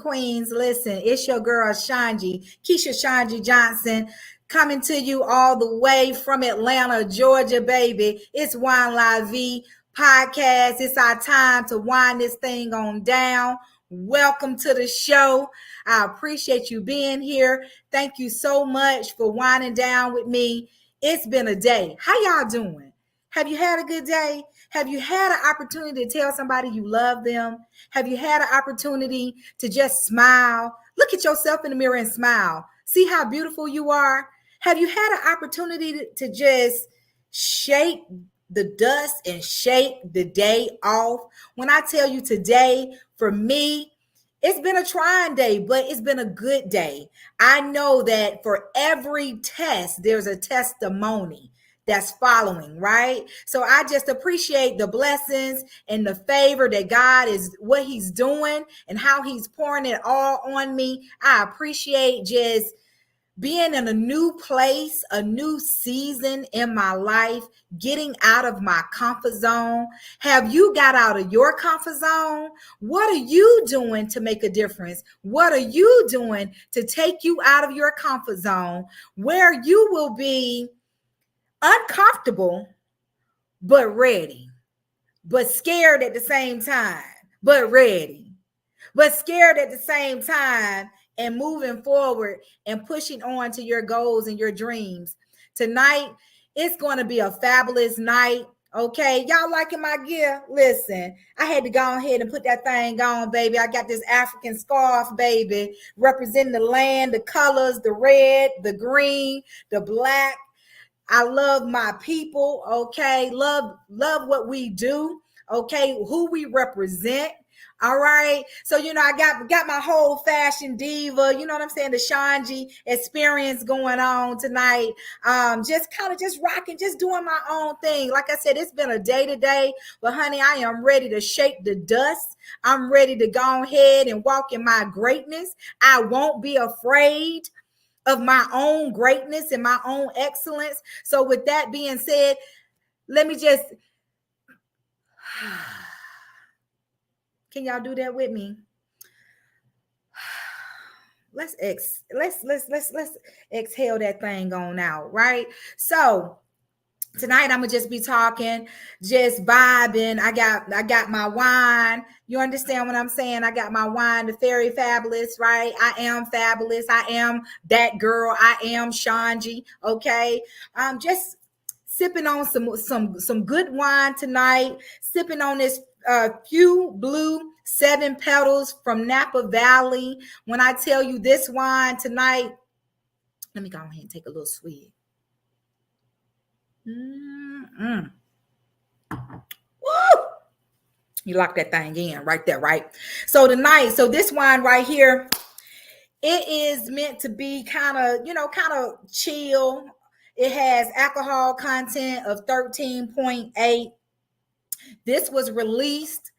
queens, listen, it's your girl, ShonGee, Keisha Johnson, coming to you all the way from Atlanta, Georgia, baby. It's Wine La Vie podcast. It's our time to wind this thing on down. Welcome to the show. I appreciate you being here. Thank you so much for winding down with me. It's been a day. How y'all doing? Have you had a good day? Have you had an opportunity to tell somebody you love them? Have you had an opportunity to just smile? Look at yourself in the mirror and smile. See how beautiful you are? Have you had an opportunity to just shake the dust and shake the day off? When I tell you today, for me, it's been a trying day, but it's been a good day. I know that for every test, there's a testimony that's following, right? So I just appreciate the blessings and the favor that God is, what he's doing and how he's pouring it all on me. I appreciate just being in a new place, a new season in my life, getting out of my comfort zone. Have you got out of your comfort zone? What are you doing to make a difference? What are you doing to take you out of your comfort zone where you will be uncomfortable, but ready, but scared at the same time, but ready, but scared at the same time, and moving forward and pushing on to your goals and your dreams. Tonight, it's going to be a fabulous night. Okay, y'all liking my gear? Listen, I had to go ahead and put that thing on, baby. I got this African scarf, baby, representing the land, the colors, the red, the green, the black. I love my people, okay? Love what we do, okay? Who we represent, all right? So, I got my whole fashion diva, you know what I'm saying? The ShonGee experience going on tonight. Just rocking, just doing my own thing. Like I said, it's been a day today, but honey, I am ready to shake the dust. I'm ready to go ahead and walk in my greatness. I won't be afraid of my own greatness and my own excellence. So with that being said, let me just, can y'all do that with me? Let's exhale that thing on out, right? So tonight I'm gonna just be talking, just vibing. I got my wine. You understand what I'm saying? I got my wine, the Fairy Fabulous, right? I am fabulous. I am that girl. I am ShonGee. Okay. Just sipping on some good wine tonight. Sipping on this Few Blue 7 Petals from Napa Valley. When I tell you this wine tonight, let me go ahead and take a little swig. Woo! You lock that thing in right there, right? So tonight, this wine right here, it is meant to be kind of chill. It has alcohol content of 13.8. This was released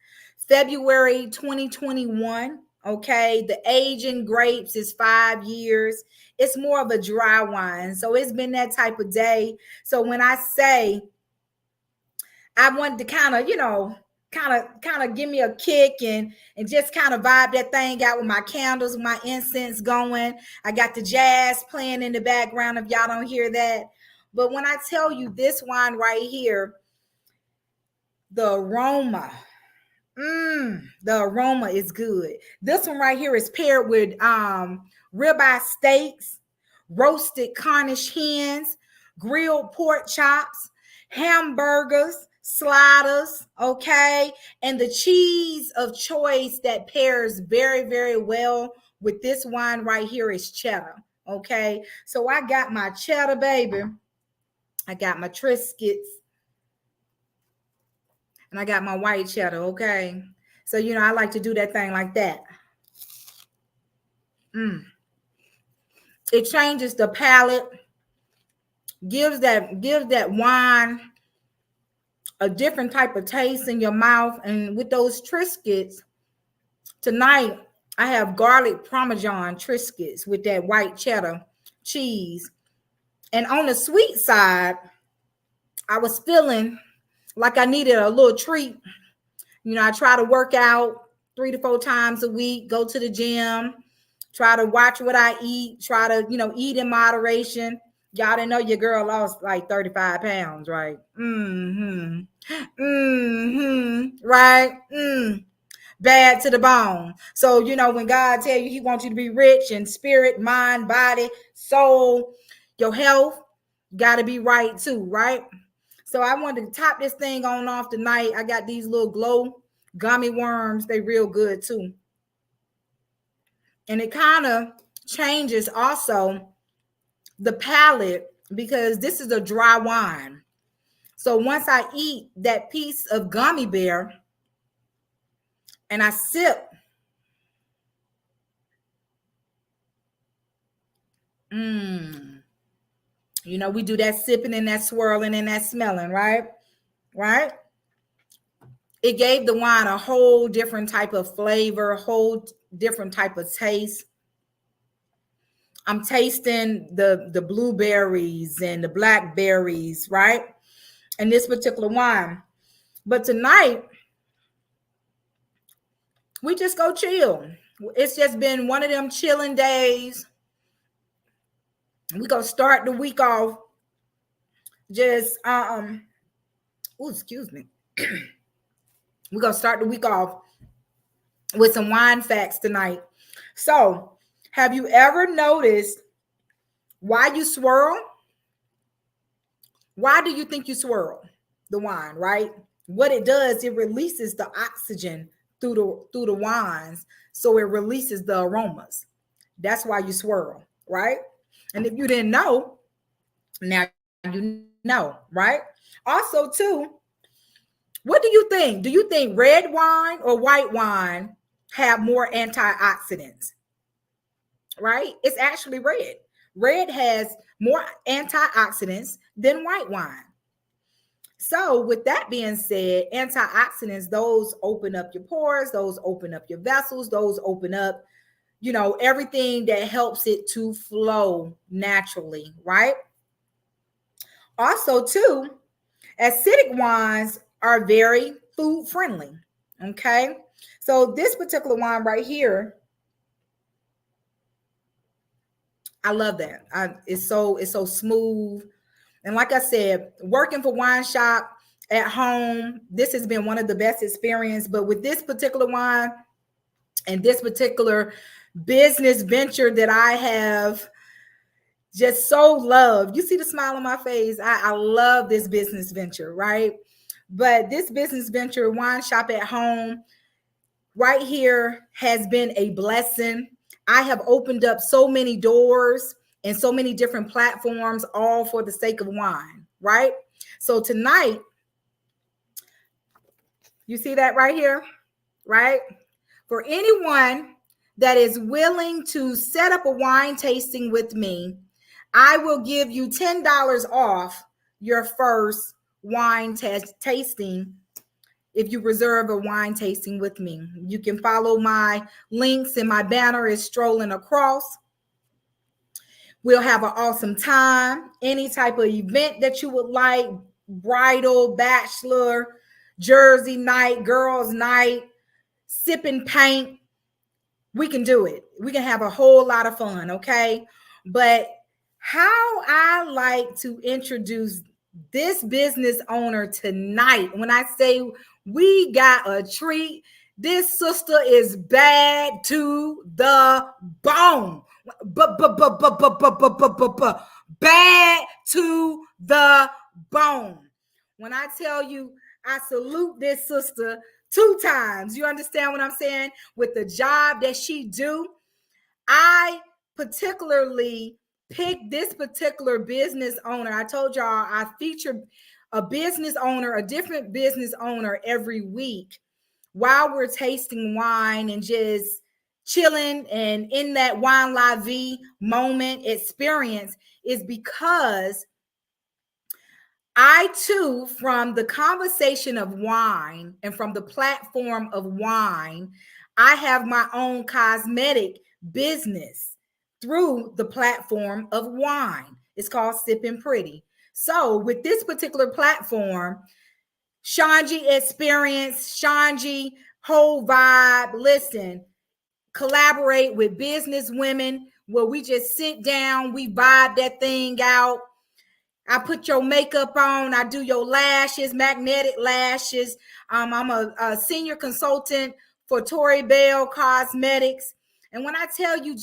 February 2021. Okay, the aging grapes is 5 years. It's more of a dry wine, so it's been that type of day. So when I say I wanted to kind of give me a kick and just kind of vibe that thing out with my candles, my incense going. I got the jazz playing in the background if y'all don't hear that. But when I tell you this wine right here, the aroma is good. This one right here is paired with ribeye steaks, roasted Cornish hens, grilled pork chops, hamburgers, sliders, okay? And the cheese of choice that pairs very, very well with this wine right here is cheddar, okay? So I got my cheddar, baby. I got my Triscuits. And I got my white cheddar, okay? So, I like to do that thing like that. It changes the palate, gives that wine a different type of taste in your mouth. And with those Triscuits, tonight I have garlic Parmesan Triscuits with that white cheddar cheese. And on the sweet side, I was feeling like I needed a little treat. I try to work out 3 to 4 times a week, go to the gym, try to watch what I eat, try to, eat in moderation. Y'all didn't know your girl lost like 35 pounds, right? Right? Bad to the bone. So, when God tell you he wants you to be rich in spirit, mind, body, soul, your health got to be right too, right? So I wanted to top this thing on off tonight. I got these little glow gummy worms. They real good too. And it kind of changes also the palate because this is a dry wine. So once I eat that piece of gummy bear and I sip, we do that sipping and that swirling and that smelling, right? Right? It gave the wine a whole different type of flavor, whole different type of taste. I'm tasting the blueberries and the blackberries, right? And this particular wine. But tonight, we just go chill. It's just been one of them chilling days. We gonna start the week off just excuse me. We're gonna start the week off with some wine facts tonight. So, have you ever noticed why you swirl? Why do you think you swirl the wine, right? What it does, it releases the oxygen through the wines, so it releases the aromas. That's why you swirl, right? And if you didn't know, now you know, right? Also, too, what do you think? Do you think red wine or white wine have more antioxidants? Right? It's actually red. Red has more antioxidants than white wine. So, with that being said, antioxidants, those open up your pores, those open up your vessels, those open up, everything that helps it to flow naturally, right? Also, too, acidic wines are very food friendly. Okay. So, this particular wine right here, I love that. It's so smooth. And like I said, working for Wine Shop at home, this has been one of the best experiences. But with this particular wine and this particular business venture that I have just so loved, you see the smile on my face. I love this business venture, right? But this business venture, Wine Shop at Home, right here has been a blessing. I have opened up so many doors and so many different platforms, all for the sake of wine, right? So tonight, you see that right here, right? For anyone that is willing to set up a wine tasting with me, I will give you $10 off your first wine tasting if you reserve a wine tasting with me. You can follow my links, and my banner is strolling across. We'll have an awesome time. Any type of event that you would like, bridal, bachelor, Jersey night, girls night, sipping paint, we can do it. We can have a whole lot of fun, okay? But how I like to introduce this business owner tonight, when I say we got a treat, this sister is bad to the bone. Bad to the bone. When I tell you, I salute this sister 2 times. You understand what I'm saying? With the job that she do, I particularly picked this particular business owner. I told y'all I feature a business owner, a different business owner every week while we're tasting wine and just chilling and in that Wine La Vie moment experience, is because I too, from the conversation of wine and from the platform of wine, I have my own cosmetic business through the platform of wine. It's called Sipping Pretty. So with this particular platform, ShonGee Experience, ShonGee whole vibe. Listen, collaborate with business women where we just sit down, we vibe that thing out. I put your makeup on. I do your lashes, magnetic lashes. I'm a senior consultant for Tori Bell Cosmetics. And when I tell you,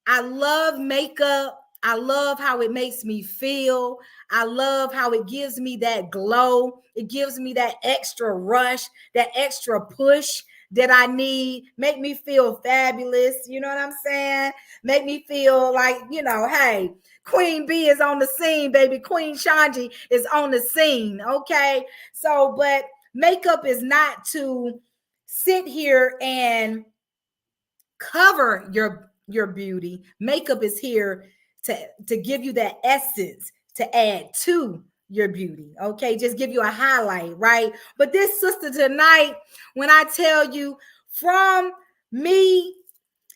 I love makeup. I love how it makes me feel. I love how it gives me that glow. It gives me that extra rush, that extra push that I need. Make me feel fabulous. You know what I'm saying? Make me feel like, hey, Queen B is on the scene, baby. Queen ShonGee is on the scene. Okay. So, but makeup is not to sit here and cover your beauty. Makeup is here to give you that essence to add to your beauty. Okay, just give you a highlight, right? But this sister tonight, when I tell you, from me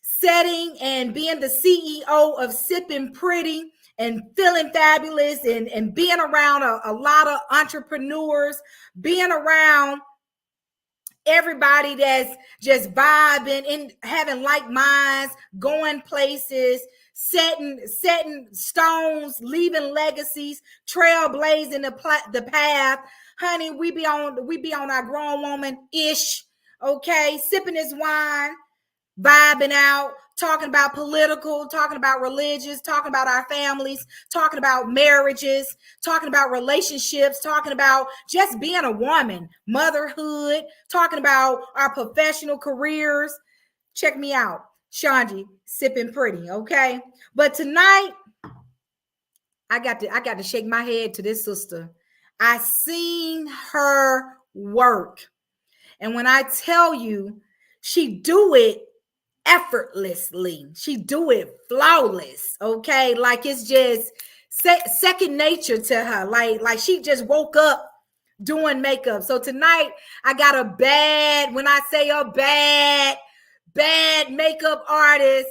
setting and being the CEO of Sipping Pretty and feeling fabulous and being around a lot of entrepreneurs, being around everybody that's just vibing and having like minds, going places, setting stones, leaving legacies, trailblazing the path. Honey, we be on our grown woman ish, okay, sipping this wine, vibing out, talking about political, talking about religious, talking about our families, talking about marriages, talking about relationships, talking about just being a woman, motherhood, talking about our professional careers. Check me out, ShonGee, Sipping Pretty, okay? But tonight, I got to shake my head to this sister. I seen her work. And when I tell you, she do it effortlessly. She do it flawless. Okay. Like it's just second nature to her. Like she just woke up doing makeup. So tonight I got when I say a bad makeup artist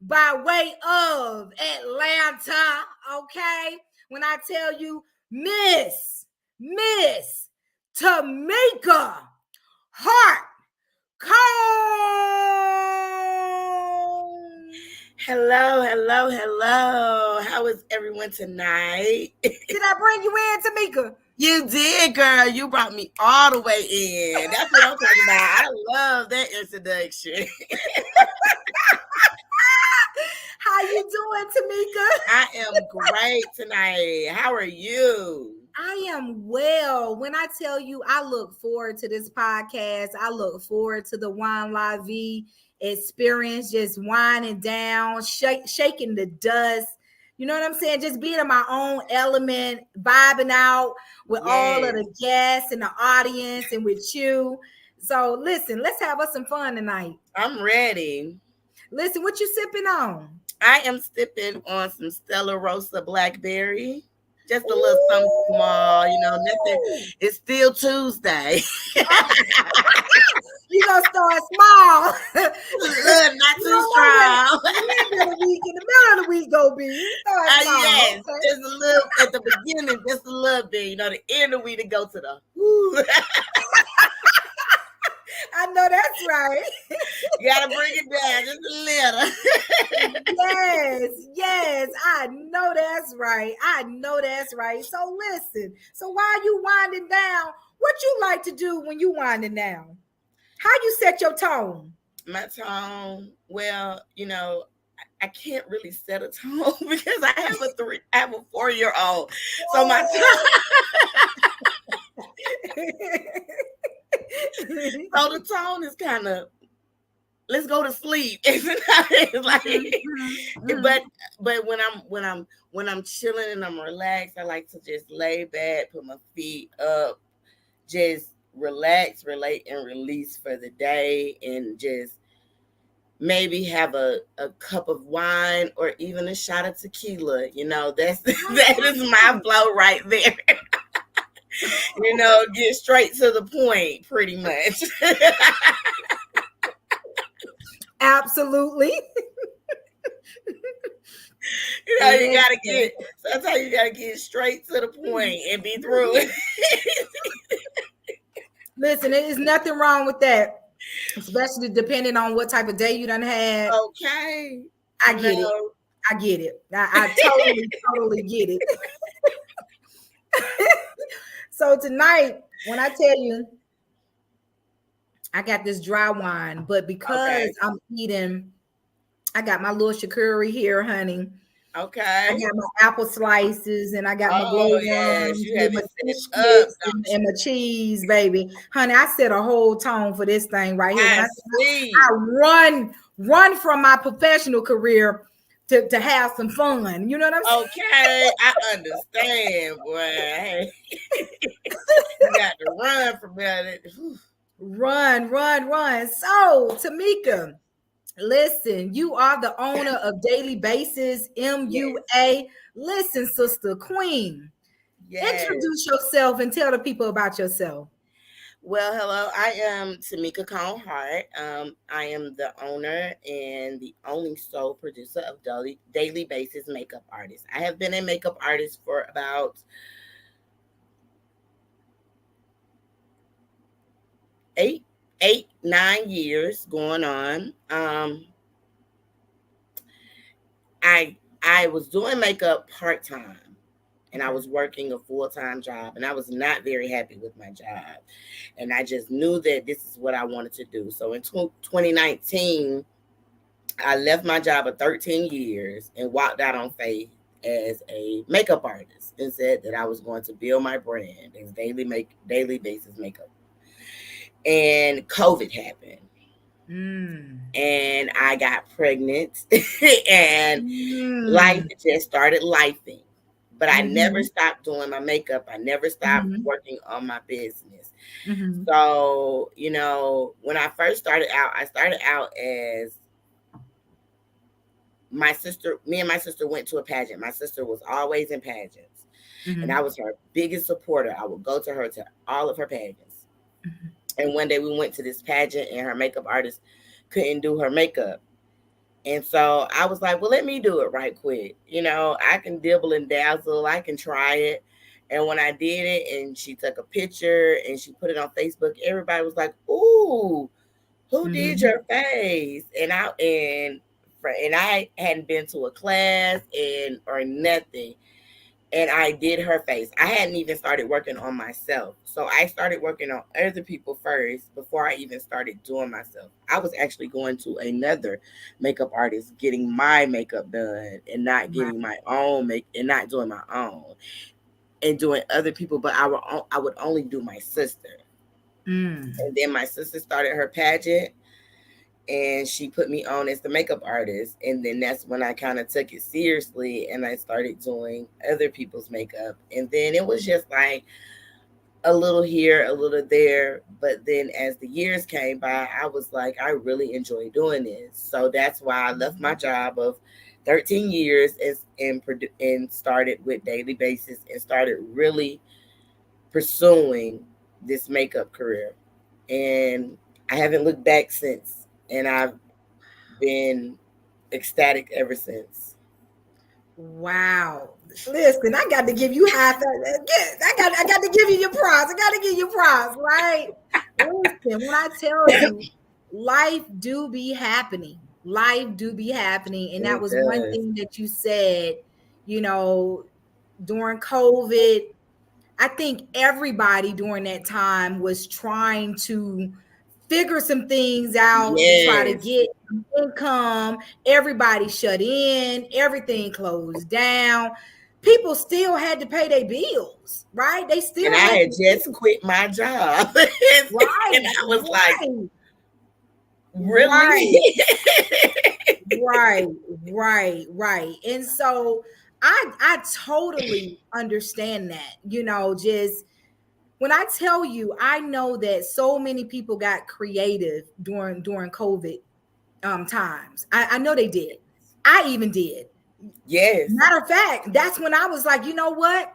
by way of Atlanta. Okay. When I tell you Miss Tameka Cone-Hart. Hello. How is everyone tonight? Did I bring you in, Tameka? You did, girl. You brought me all the way in. That's what I'm talking about. I love that introduction. How you doing, Tameka? I am great tonight. How are you? I am well. When I tell you, I look forward to this podcast. I look forward to the Wine La Vie experience, just winding down, shaking the dust. You know what I'm saying? Just being in my own element, vibing out with all of the guests and the audience and with you. So listen, let's have us some fun tonight. I'm ready. Listen, what you sipping on? I am sipping on some Stella Rosa Blackberry. Just a little something small, nothing. It's still Tuesday. You gonna start small. Not too strong. In the middle of the week go be. Yes, okay. Just a little at the beginning, just a little bit. The end of the week to go to the I know that's right. You gotta bring it down just a little. Yes, I know that's right. So listen, so while you winding down, what you like to do when you winding down? How you set your tone? My tone, well, I can't really set a tone because I have a 4-year-old. So my tone so the tone is kind of, let's go to sleep. It's like, but when I'm chilling and I'm relaxed, I like to just lay back, put my feet up, just relax, relate, and release for the day, and just maybe have a cup of wine or even a shot of tequila. That is my flow right there. Get straight to the point, pretty much. Absolutely. You gotta get, sometimes you gotta get straight to the point and be through it. Listen, there is nothing wrong with that, especially depending on what type of day you done had. Okay. I get it. No. I get it. I totally, totally get it. So tonight, when I tell you, I got this dry wine, but because Okay. I'm eating, I got my little charcuterie here, honey. I Okay. got my apple slices and I got my Oh yes, glowworms you with have my it fish set up, sticks don't and you? my cheese, baby. Honey, I set a whole tone for this thing right here. When I I see. run from my professional career to have some fun. You know what I'm saying? Okay, I understand, boy. Hey, you got to run from that. Run, run, run. So, Tameka, listen, you are the owner of Daily Basis Yes, MUA. Listen, sister queen, yes. introduce yourself and tell the people about yourself. Well, hello. I am Tameka Cone-Hart. I am the owner and the only sole producer of Daily Basis makeup artist. I have been a makeup artist for about 8, 9 years going on. I was doing makeup part time and I Okay. was working a full time job and I was not very happy with my job. And I just knew that this is what I wanted to do. So in 2019, I left my job of 13 years and walked out on faith as a makeup artist and said that I was going to build my brand as daily basis makeup. And COVID happened Mm. and I got pregnant and life Mm. just started lifing. But I never Mm-hmm. stopped doing my makeup. I never stopped Mm-hmm. working on my business. Mm-hmm. So, when I first started out, I started out as my sister, me and my sister went to a pageant. My sister was always in pageants, and I Mm-hmm. was her biggest supporter. I would go to her to all of her pageants. And one day we went to this pageant, and her makeup artist couldn't do her makeup. And so I was like, well, let me do it right quick. I can dibble and dazzle. I can try it. And when I did it and she took a picture and she put it on Facebook, everybody was like, ooh, who did Mm-hmm. your face? And I hadn't been to a class and or nothing, and I did her face. I hadn't even started working on myself. So I started working on other people first before I even started doing myself. I was actually going to another makeup artist getting my makeup done and not Right. getting my own make and not doing my own and doing other people, but I would only do my sister. Mm. And then my sister started her pageant and she put me on as the makeup artist, and then that's when I kind of took it seriously and I started doing other people's makeup, and then it was just like a little here, a little there. But then as the years came by, I was like, I really enjoy doing this, so that's why I left my job of 13 years and started with Daily Basis and started really pursuing this makeup career, and I haven't looked back since, and I've been ecstatic ever since. Wow. Listen, I got to give you high five. I got to give you your props. I got to give you props, right? Listen, when I tell you, life do be happening. Life do be happening. And that It was one does. thing that you said, you know, during COVID. I think everybody during that time was trying to figure some things out to try to Yes. get income. Everybody shut in, everything closed down. People still had to pay their bills, right? They And still I had had to just eat. quit my job. Right, And I was like, right, really? right, right, right, right. And so I totally understand that, just when I tell you, I know that so many people got creative during COVID times. I know they did. I even did. Yes. Matter of fact, that's when I was like, you know what?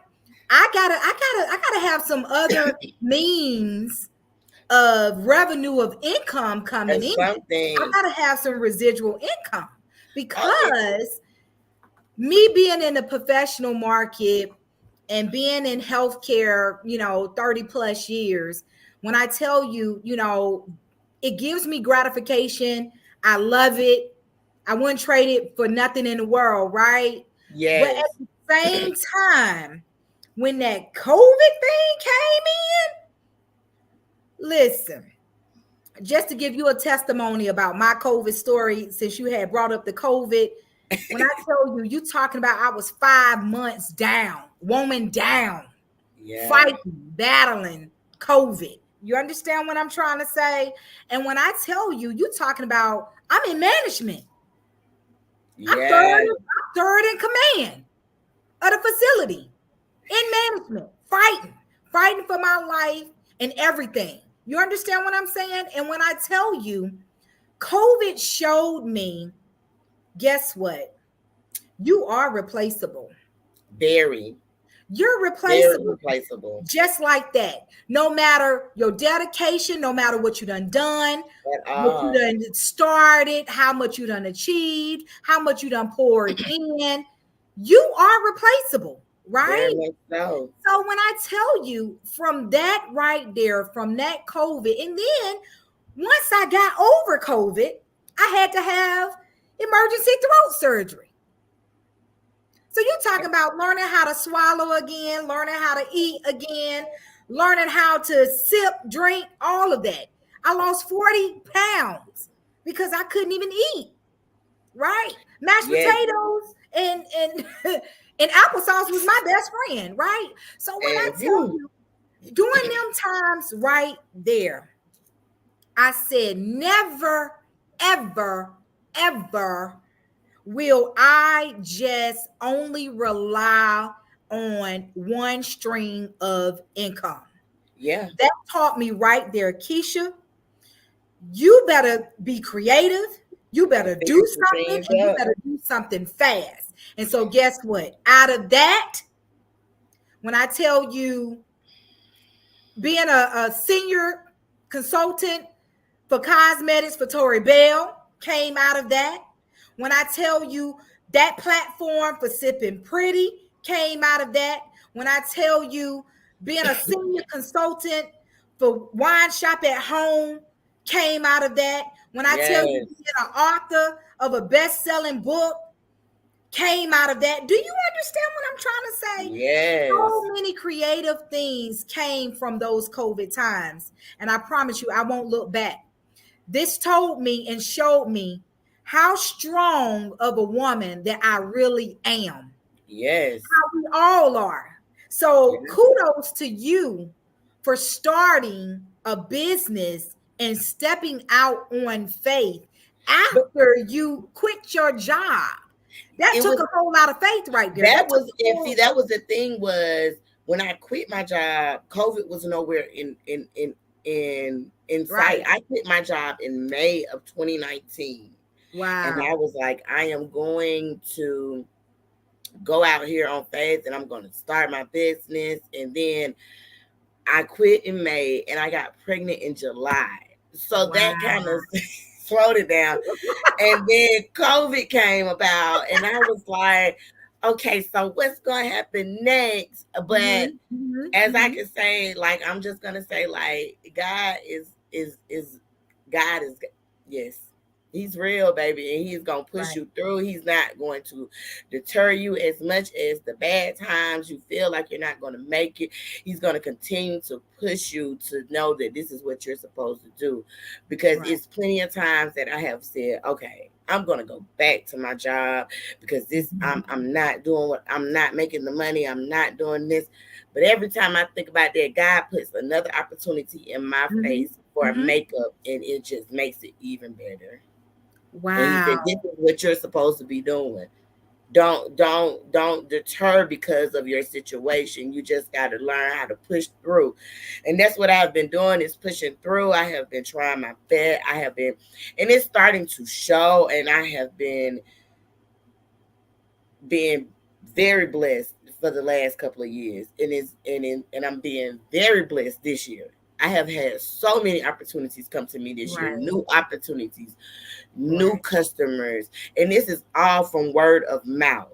I gotta have some other means of revenue of income coming Or in. I something. gotta have some residual income Oh, because me being in the professional market and being in healthcare, 30 plus years, when I tell you, it gives me gratification. I love it. I wouldn't trade it for nothing in the world, right? But at Yes. the same time, when that COVID thing came in, listen, just to give you a testimony about my COVID story, since you had brought up the COVID, when I tell you, you talking about I was 5 months down, woman down, Yeah. fighting, battling COVID. You understand what I'm trying to say? And when I tell you, you talking about I'm in management. I'm Yeah. third in command of the facility, in management, fighting for my life and everything. You understand what I'm saying? And when I tell you, COVID showed me, guess what? You are replaceable. Very, You're very replaceable. replaceable Just like that. No matter your dedication, no matter what you done, at what you all. done started, how much you done achieved, how much you done poured in, you are replaceable, Very right? much so. So when I tell you from that right there, from that COVID, and then once I got over COVID, I had to have emergency throat surgery. So you talk about learning how to swallow again, learning how to eat again, learning how to sip, drink, all of that. I lost 40 pounds because I couldn't even eat, right? Mashed Yes. potatoes and and applesauce was my best friend, right? So when I And tell whew, you, during them times right there, I said, never, ever, ever will I just only rely on one stream of income. yeah. That taught me right there, Keisha, you better be creative. You And better figure do some something things and you up. better do something fast. And so, guess what? Out of that, when I tell you being a senior consultant for cosmetics for Tori Bell came out of that. When I tell you that platform for Sipping Pretty came out of that. When I tell you being a senior consultant for Wine Shop at Home came out of that. When I tell you Yes. being an author of a best-selling book came out of that. Do you understand what I'm trying to say? Yes. So many creative things came from those COVID times. And I promise you, I won't look back. This told me and showed me how strong of a woman that I really am. Yes. How we all are. So Yeah. kudos to you for starting a business and stepping out on faith But after you quit your job. That it took was a whole lot of faith right there. that That took was a and see whole, that was the thing was when I quit my job, COVID was nowhere in sight. right. I quit my job in May of 2019. And Wow. I was like, I am going to go out here on faith and I'm going to start my business. And then I quit in May and I got pregnant in July. So that kind Wow. of slowed it down. And then COVID came about and I was like, okay, so what's going to happen next? But Mhm, mhm, as I mhm. can say, like, I'm just going to say, like, God is, yes, he's real, baby, and he's going to push Right, you through. He's not going to deter you as much as the bad times you feel like you're not going to make it. He's going to continue to push you to know that this is what you're supposed to do, because right, it's plenty of times that I have said, okay, I'm going to go back to my job because this mhm, I'm not doing what I'm not making the money. I'm not doing this. But every time I think about that, God puts another opportunity in my mhm, face for mhm. makeup, and it just makes it even better. And He said, "This Wow. is what you're supposed to be doing. Don't deter because of your situation. You just got to learn how to push through." And that's what I've been doing, is pushing through. I have been trying my best. I have been, and it's starting to show. And I have been being very blessed for the last couple of years, and I'm being very blessed this year. I have had so many opportunities come to me this year, Right, new opportunities, new right. customers, and this is all from word of mouth.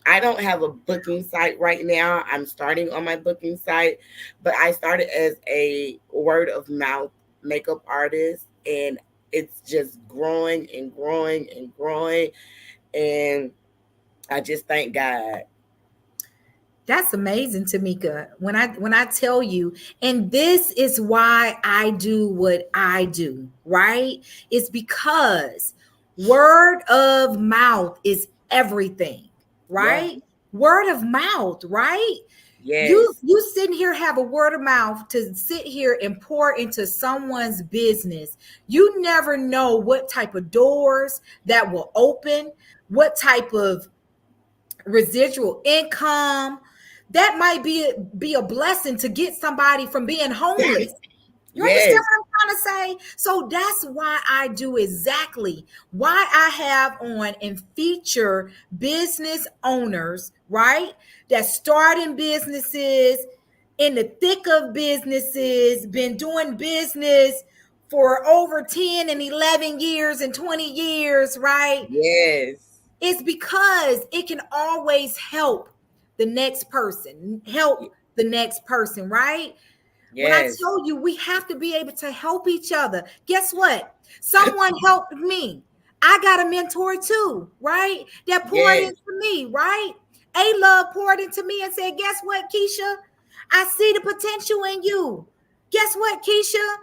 I don't have a booking site right now. I'm starting on my booking site, but I started as a word of mouth makeup artist, and it's just growing and growing and growing. And I just thank God. That's amazing, Tameka. When I tell you, and this is why I do what I do, right? It's because word of mouth is everything, Yeah. right? Word of mouth, right? You Yes. you sitting here have a word of mouth to sit here and pour into someone's business. You never know what type of doors that will open, what type of residual income that might be a blessing to get somebody from being homeless. You understand Yes. what I'm trying to say? So that's why I do exactly why I have on and feature business owners, right? That starting businesses, in the thick of businesses, been doing business for over 10 and 11 years and 20 years, right? Yes. It's because it can always help the next person, help the next person, right? When I Yes. tell you we have to be able to help each other, guess what? Someone helped me. I got a mentor too, right? That poured Yes. into me, right? A Love poured into me and said, guess what, Keisha? I see the potential in you. Guess what, Keisha?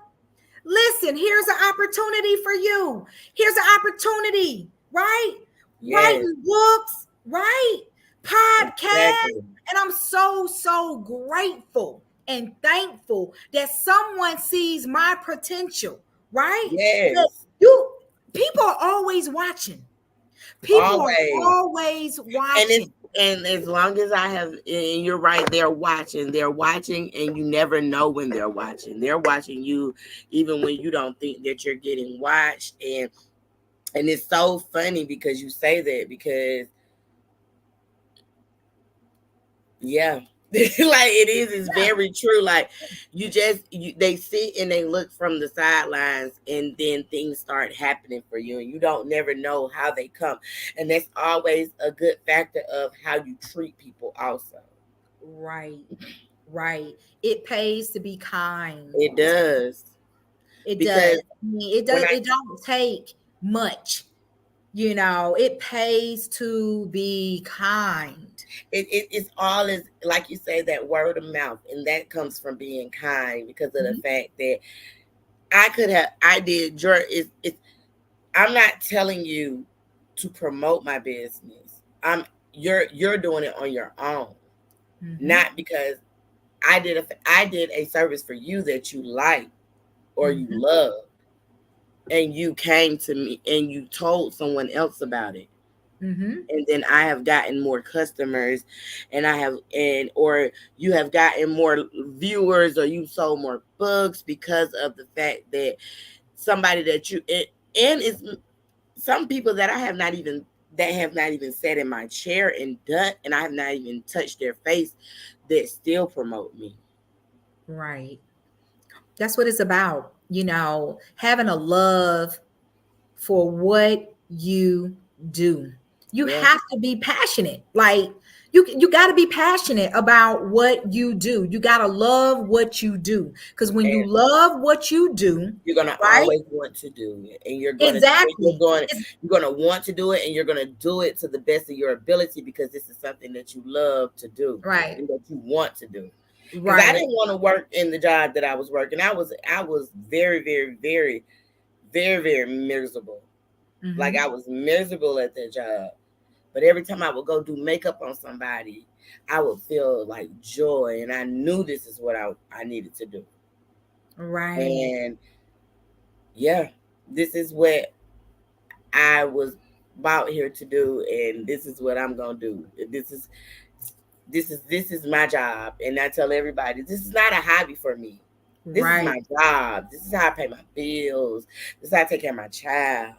Listen, here's an opportunity for you. Here's an opportunity, right? Yes. Writing books, right? Podcasts. Exactly. And I'm so, so grateful and thankful that someone sees my potential, right? That Yes. you people are always watching. People are Always. always And it's watching. and as long as I have, and you're right, they're watching, and you never know when they're watching you even when you don't think that you're getting watched. And it's so funny because you say that, because yeah, like it is, it's Yeah. very true. Like they sit and they look from the sidelines, and then things start happening for you, and you don't never know how they come. And that's always a good factor of how you treat people also. Right. Right. It pays to be kind. It does. It does. Because I mean, it when does. I It don't take much. It pays to be kind. it's all is like you say, that word of mouth, and that comes from being kind, because of the Mhm. fact that I did your it's I'm not telling you to promote my business. You're doing it on your own, Mhm. not because I did a service for you that you like or you Mhm. love, and you came to me and you told someone else about it, Mhm. and then I have gotten more customers, and I have and or you have gotten more viewers, or you sold more books because of the fact that somebody that you and it's some people that I have not even that have not even sat in my chair and done, and I have not even touched their face, that still promote me. Right. That's what it's about. Having a love for what you do. You Yeah. have to be passionate. Like you got to be passionate about what you do. You got to love what you do, because when you And love what you do, you're gonna right? always want to do it, and Exactly. you're gonna want to do it, and you're gonna do it to the best of your ability, because this is something that you love to do Right. and that you want to do. Because I Right. didn't want to work in the job that I was working. I was very, very, very, very, very miserable. Like, I Mhm. was miserable at that job. But every time I would go do makeup on somebody, I would feel like joy, and I knew this is what I needed to do. Right. And yeah, this is what I was about here to do, and this is what I'm gonna do. This is my job, and I tell everybody, this is not a hobby for me. This is Right. my job. This is how I pay my bills. This is how I take care of my child.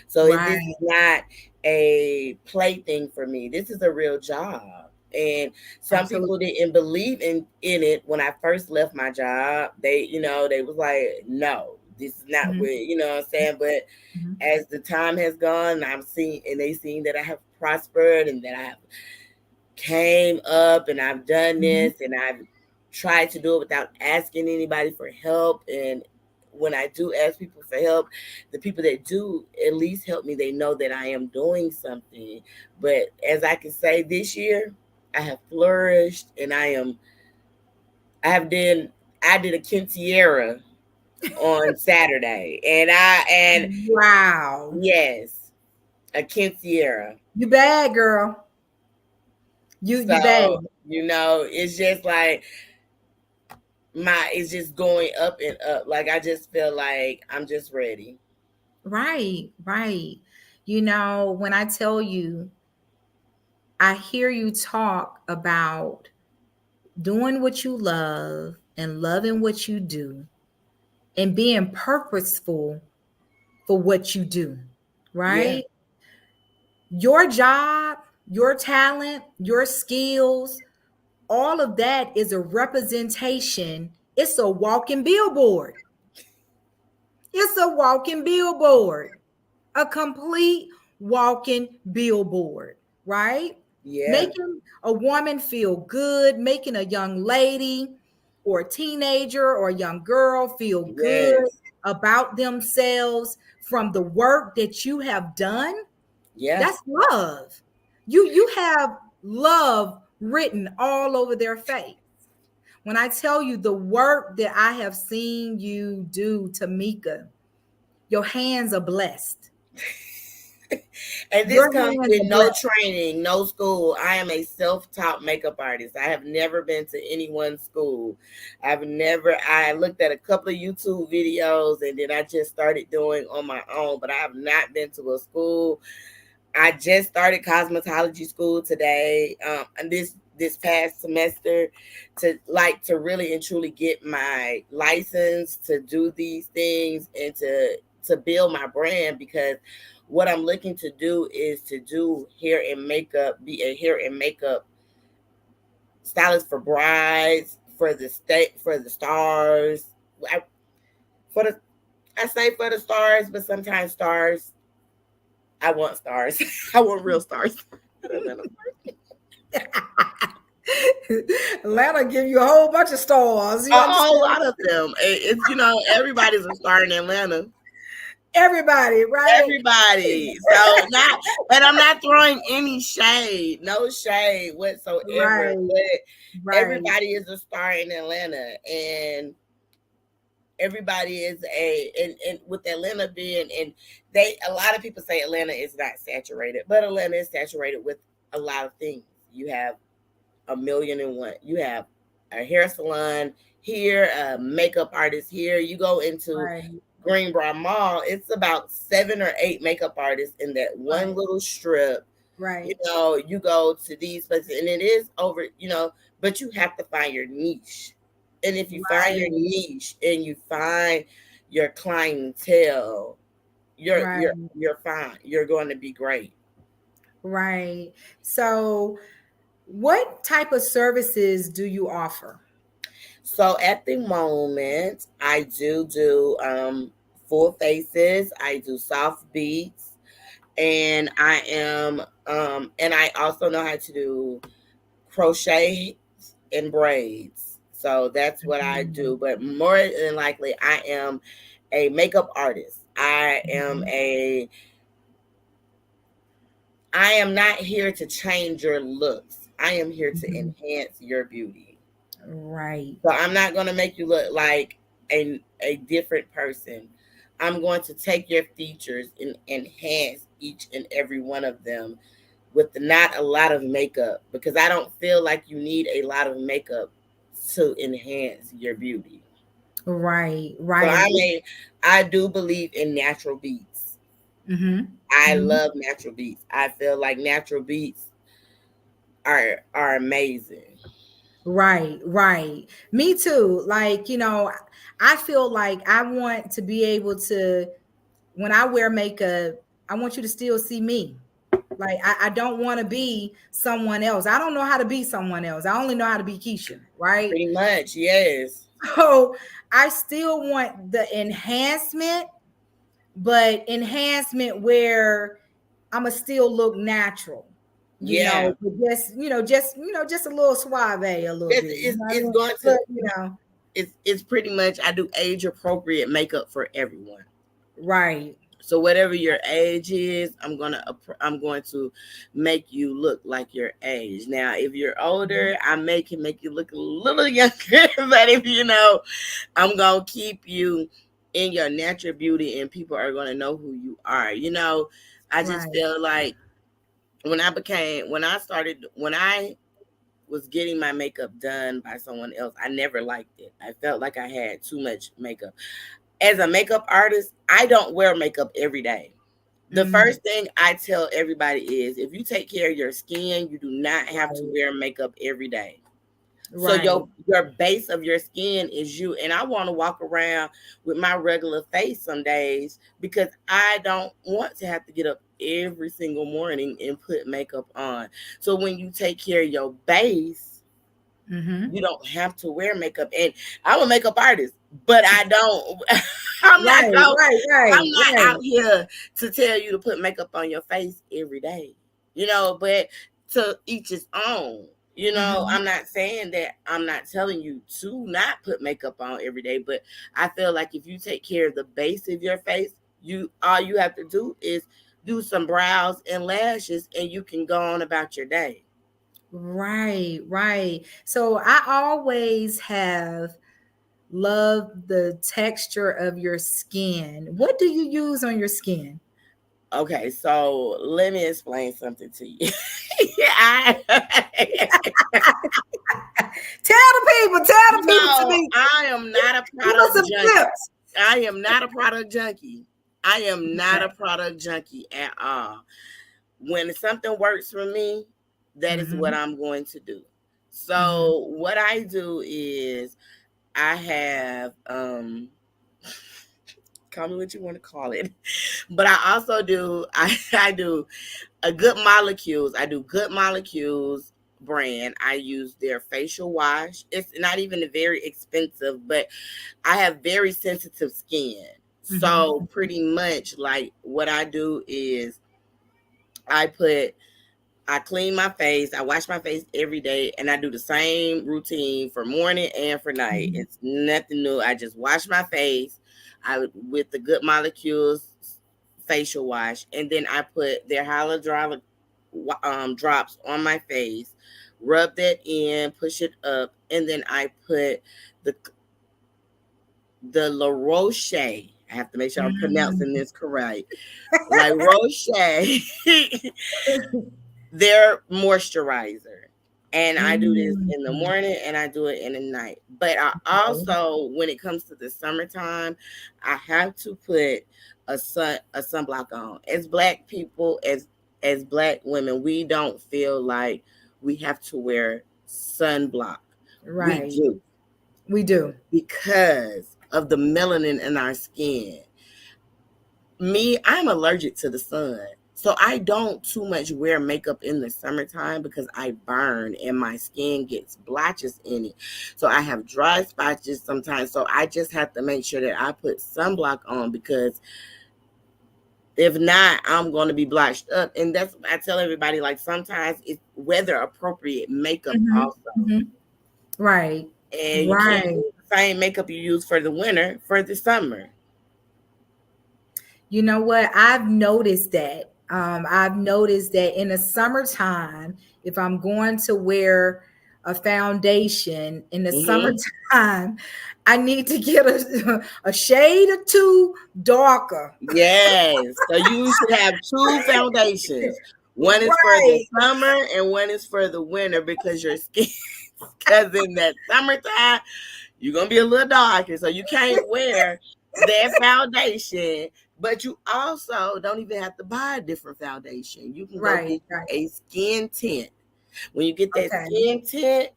So this Right. is not a plaything for me. This is a real job. And some people Absolutely. didn't believe in it when I first left my job. They was like, no, this is not Mhm. what, what I'm saying. But Mhm. as the time has gone, I'm seeing, and they seen that I have prospered, and that I have came up and I've done this and I've tried to do it without asking anybody for help. And when I do ask people for help, the people that do at least help me, they know that I am doing something. But as I can say, this year I have flourished, and I did a quinceañera on Saturday, and Wow. yes, a quinceañera. You bad, girl. You bad. So it's just like it's just going up and up. Like I just feel like I'm just ready. Right, right. When I tell you, I hear you talk about doing what you love and loving what you do and being purposeful for what you do, Yeah. right? Your job, your talent, your skills, all of that is a representation. It's a walking billboard. It's a walking billboard, a complete walking billboard, right? Yeah. Making a woman feel good, making a young lady or a teenager or a young girl feel good Yes. about themselves from the work that you have done. Yeah. That's love. You have love written all over their face. When I tell you the work that I have seen you do, Tameka, your hands are blessed. And this Your comes hands with are no blessed. training, no school. I am a self-taught makeup artist. I have never been to anyone's school. I looked at a couple of YouTube videos and then I just started doing on my own, but I have not been to a school. I just started cosmetology school today, and this past semester, to really and truly get my license to do these things and to build my brand, because what I'm looking to do is to do hair and makeup, be a hair and makeup stylist for brides, for the stars. I, for the I say for the stars, but sometimes stars. I want stars. I want real stars. Atlanta give you a whole bunch of stars. A You whole understand? lot of them. It's everybody's a star in Atlanta. Everybody, right? Everybody. So not, and I'm not throwing any shade, no shade whatsoever. Right, But right, everybody is a star in Atlanta, and everybody is and with Atlanta being, and a lot of people say Atlanta is not saturated, but Atlanta is saturated with a lot of things. You have a million and one. You have a hair salon here, a makeup artist here. You go into right, Greenbrier Mall, it's about 7 or 8 makeup artists in that one right, little strip. right, You go to these places and it is over, but you have to find your niche. And if you find your right, niche and you find your clientele, you're right, you're you're fine. You're going to be great. right. So, what type of services do you offer? So at the moment, I do full faces. I do soft beats, and I also know how to do crochet and braids. So that's what I do. Mhm, But more than likely, I am a makeup artist. mhm, I am not here to change your looks. I am here to mhm. enhance your beauty. So Right, I'm not going to make you look like a different person. I'm going to take your features and enhance each and every one of them with not a lot of makeup, because I don't feel like you need a lot of makeup to enhance your beauty. right, So right. I do believe in natural beats. Mhm, I mhm. love natural beats. I feel like natural beats are amazing. Right, right. Me too. Like, I feel like I want to be able to, when I wear makeup, I want you to still see me. Like, I don't want to be someone else. I don't know how to be someone else. I only know how to be Keisha, right? Pretty much, yes. So I still want the enhancement, but enhancement where I'ma still look natural. Yeah. Just a little suave, a little bit. It's going to Look, you know. it's pretty much, I do age appropriate makeup for everyone. Right. So whatever your age is, I'm going to make you look like your age. Now, if you're older, I can make you look a little younger, but if I'm going to keep you in your natural beauty, and people are going to know who you are. I just feel like when I was getting my makeup done by someone else, I never liked it. I felt like I had too much makeup. As a makeup artist, I don't wear makeup every day. The first thing I tell everybody is, if you take care of your skin, you do not have to wear makeup every day. So your base of your skin is you. And I want to walk around with my regular face some days, because I don't want to have to get up every single morning and put makeup on. So when you take care of your base, you don't have to wear makeup. And I'm a makeup artist, but I don't. I'm not out here to tell you to put makeup on your face every day. But to each his own. I'm not saying that, I'm not telling you to not put makeup on every day, but I feel like if you take care of the base of your face, all you have to do is do some brows and lashes, and you can go on about your day. Right. So I always have loved the texture of your skin. What do you use on your skin? Okay, so let me explain something to you. Tell the people to me. I am not a product junkie. I am not a product junkie. I am not a product junkie at all. When something works for me, that is what I'm going to do. So what I do is, I have call me what you want to call it, but I also do I do a Good Molecules. I do Good Molecules brand. I use their facial wash. It's not even very expensive, but I have very sensitive skin. So pretty much, like, what I do is I clean my face. I wash my face every day, and I do the same routine for morning and for night. It's nothing new. I just wash my face with the Good Molecules facial wash, and then I put their hyaluronic drops on my face, rub that in, push it up, and then I put the La Roche. I have to make sure I'm pronouncing this correct. La Roche. Their moisturizer. And I do this in the morning, and I do it in the night. But I also, when it comes to the summertime, I have to put a sunblock on. As Black people, as Black women, we don't feel like we have to wear sunblock. Right. We do. Because of the melanin in our skin. I'm allergic to the sun. So I don't too much wear makeup in the summertime, because I burn and my skin gets blotches in it. So I have dry spots sometimes. So I just have to make sure that I put sunblock on, because if not, I'm going to be blotched up. And that's what I tell everybody. Like, sometimes it's weather appropriate makeup also. Right. And you can't use the same makeup you use for the winter for the summer. You know what? I've noticed that. I've noticed that in the summertime, if I'm going to wear a foundation in the summertime, I need to get a shade or two darker. Yes. So you should have two foundations. One is for the summer and one is for the winter, because your skin, because in that summertime, you're going to be a little darker. So you can't wear that foundation. But you also don't even have to buy a different foundation. You can go get a skin tint. When you get that skin tint,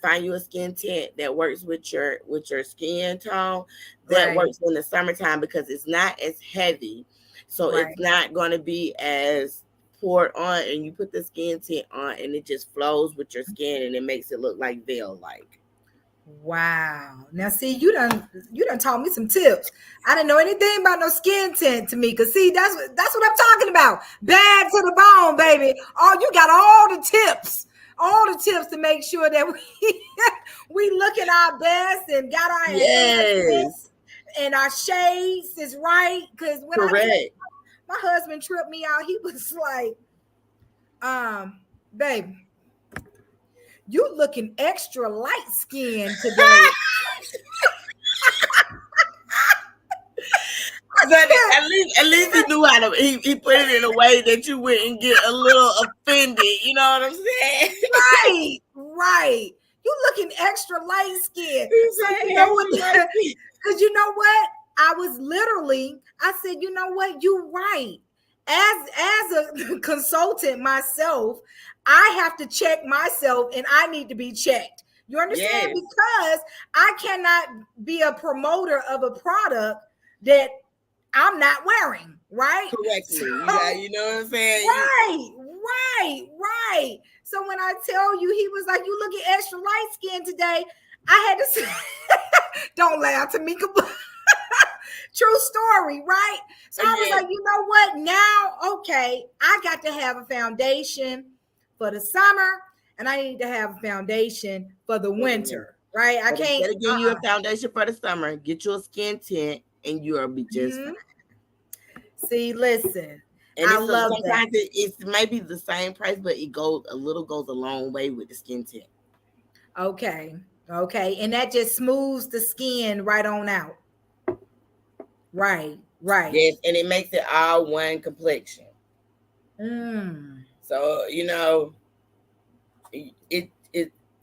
find you a skin tint that works with your skin tone, that works in the summertime, because it's not as heavy. So it's not going to be as poured on, and you put the skin tint on, and it just flows with your skin, and it makes it look like veil-like. Wow. Now see, you done taught me some tips. I didn't know anything about no skin tint, Tameka. See, that's what I'm talking about. Bad to the bone, baby. Oh, you got all the tips. All the tips to make sure that we we looking our best and got our enhancements Yes, and our shades is right. Cause when I tell correct. my husband tripped me out, he was like, babe, you looking extra light skinned today. But at least he knew how to. He put it in a way that you wouldn't get a little offended. You know what I'm saying? Right, right. You looking extra light skinned. He So said you know what? extra light skin. Because you know what? I said, you know what? You're right. As a consultant myself, I have to check myself and I need to be checked. You understand? Yes, Because I cannot be a promoter of a product that I'm not wearing, right? correctly. Yeah, So you know what I'm saying. right, right. So when I tell you, he was like, "You looking extra light skinned today." I had to say, "Don't laugh, Tameka." True story, right? So I was Yeah, like, you know what? Now, okay, I got to have a foundation for the summer, and I need to have a foundation for the for the winter. winter, right? I But can't. instead of getting you a foundation for the summer, get you a skin tint, and you'll be just fine. Mhm. See, listen, And I it's love that. sometimes it's maybe the same price, but it goes a long way with the skin tint. Okay. Okay. And that just smooths the skin right on out. Right. Right. Yes, and it makes it all one complexion. Mm. So it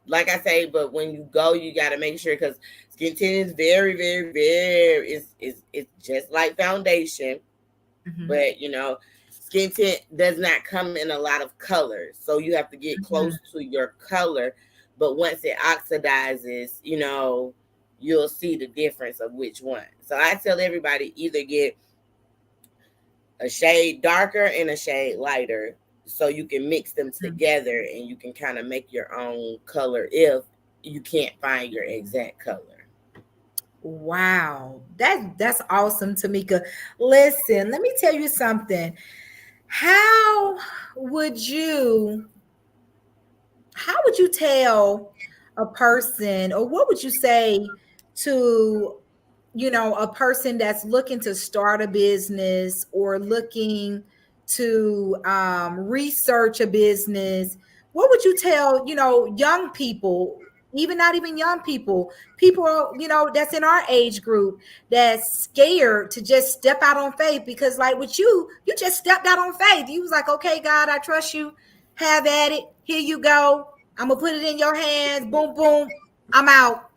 like I say, but when you go, you got to make sure because skin tint is very, very, very. It's just like foundation, Hmm. but skin tint does not come in a lot of colors, so you have to get Hmm. close to your color. But once it oxidizes, you'll see the difference of which one. So I tell everybody either get a shade darker and a shade lighter so you can mix them together and you can kind of make your own color if you can't find your exact color. Wow. That's awesome, Tameka. Listen, let me tell you something. How would you how would you tell a person, or what would you say to, a person that's looking to start a business or looking to research a business? What would you tell, young people, even not even young people, that's in our age group, that's scared to just step out on faith? Because like with you just stepped out on faith. You was like, okay, God, I trust you. Have at it. Here you go. I'm gonna put it in your hands. Boom, boom. I'm out.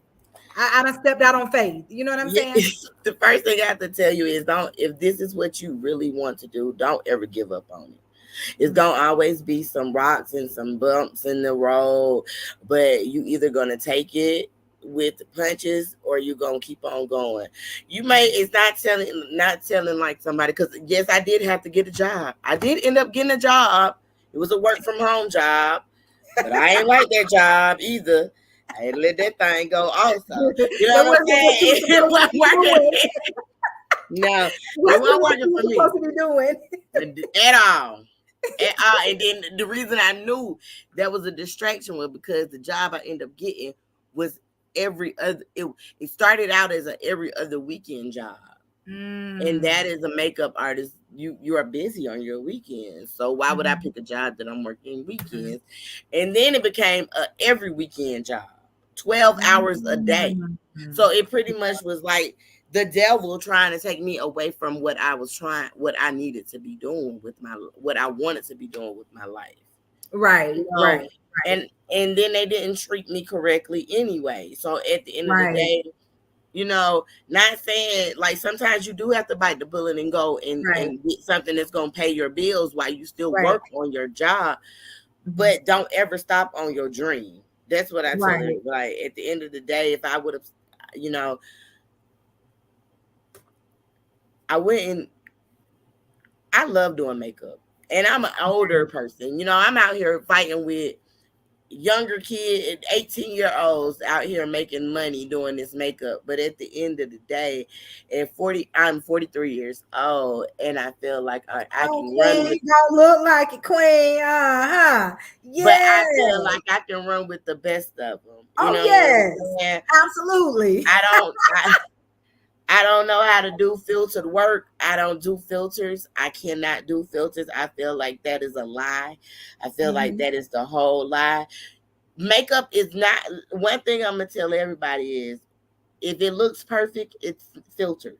I done stepped out on faith. You know what I'm Yeah, saying? the first thing I have to tell you is don't if this is what you really want to do, don't ever give up on it. It's gonna always be some rocks and some bumps in the road, but you either gonna take it with the punches or you gonna keep on going. You may it's not telling like somebody because yes, I did have to get a job. I did end up getting a job. It was a work from home job, but I ain't like that job either. I had to let that thing go also. You know That what I'm wasn't what you were saying? It supposed to wasn't be working. doing. No, it Wasn't wasn't what working you for were me supposed to be doing. at all. At all. And then the reason I knew that was a distraction was because the job I ended up getting was every other it started out as a every other weekend job. And that Mm, is a makeup artist. You are busy on your weekends. So why would I mhm, pick a job that I'm working mhm, weekends? And then it became a every weekend job, 12 hours a day. mm. So it pretty much was like the devil trying to take me away from what I needed to be doing with what I wanted to be doing with my life. Right, You know, right, and then they didn't treat me correctly anyway. So at the end of the right, day, not saying like sometimes you do have to bite the bullet and go right, and get something that's gonna pay your bills while you still right, work on your job, mhm, but don't ever stop on your dream. That's what I tell her. right. Like at the end of the day, if I would have, you know, I went and I love doing makeup, and I'm an older person. I'm out here fighting with younger kid, 18-year-olds out here making money doing this makeup. But at the end of the day, I'm 43 years old, and I feel like I can run Okay, with. don't look like it, Queen. But Yeah. I feel like I can run with the best of them. You Oh know what I'm yes, saying? absolutely. I don't. I don't know how to do filtered work. I don't do filters. I cannot do filters. I feel like that is a lie. I feel like Mhm. that is the whole lie. Makeup is not, one thing I'm gonna tell everybody is, if it looks perfect, it's filtered.